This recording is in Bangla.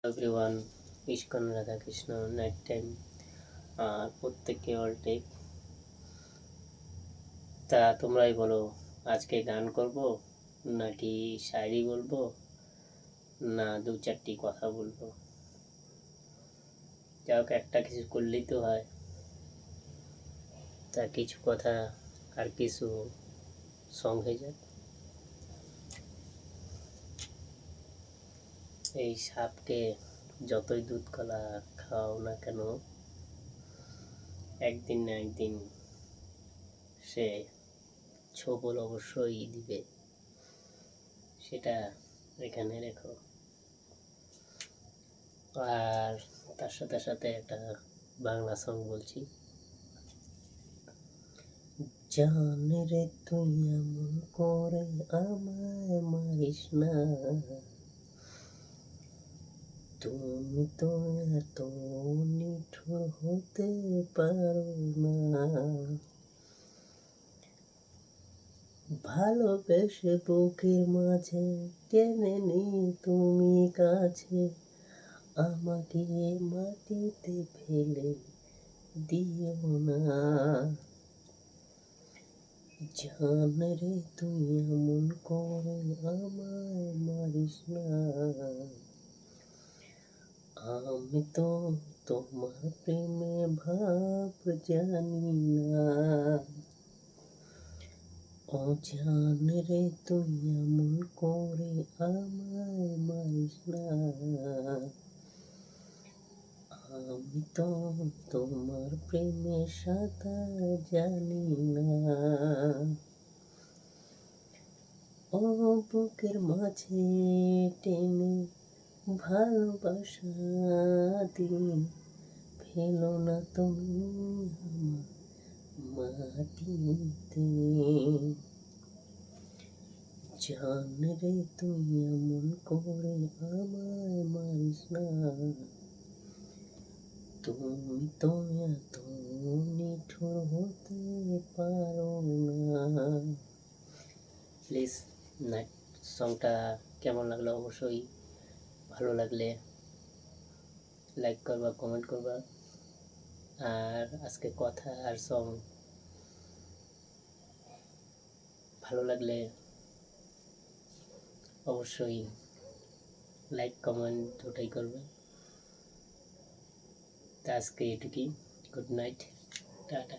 Everyone, ISKCON Radhakrishna night time আর প্রত্যেককে অল টেক। তা তোমরাই বলো, আজকে গান করব নাকি শায়রি বলবো না দু চারটি কথা বলবো? যাই হোক, একটা কিছু করলেই তো হয়। তা কিছু কথা আর কিছু সং হয়ে যাক। এই সাপকে যতই দুধ কলা খাও না কেন, একদিন না একদিন সে ছোবল অবশ্যই দিবে, সেটা এখানে রেখো। আর তার সাথে সাথে একটা বাংলা সং বলছি। জান রে তুই এমন করে আমায় মারিস না, তুমি তো এত নিঠুর হতে পারো না। ভালোবেসে বুকের মাঝে টেনে নি তুমি কাছে, আমাকে মাটিতে ফেলে দিও না। জান রে তুই এমন করে আমায় মারিস না, আমি তো তোমার প্রেমে ভাব জানি না। ও জান রে তুই এমন করে আমায় মারিস না, আমি তো তোমার প্রেমে সাঁতার জানি না। ও বুকের মাঝে টেনে ভালোবাসা দিয়ে ফেলো না তুমি মাটিতে। জান রে তুই এমন করে আমায় মারিস না, তুমি তো এত নিঠুর হতে পারো না। প্লিজ নাইট সংটা কেমন লাগলো অবশ্যই ভালো লাগলে লাইক করবা, কমেন্ট করবা। আর আজকে কথা আর সং ভালো লাগলে অবশ্যই লাইক কমেন্ট দুটাই করবে। তা আজকে এটুকুই। Good night, tata.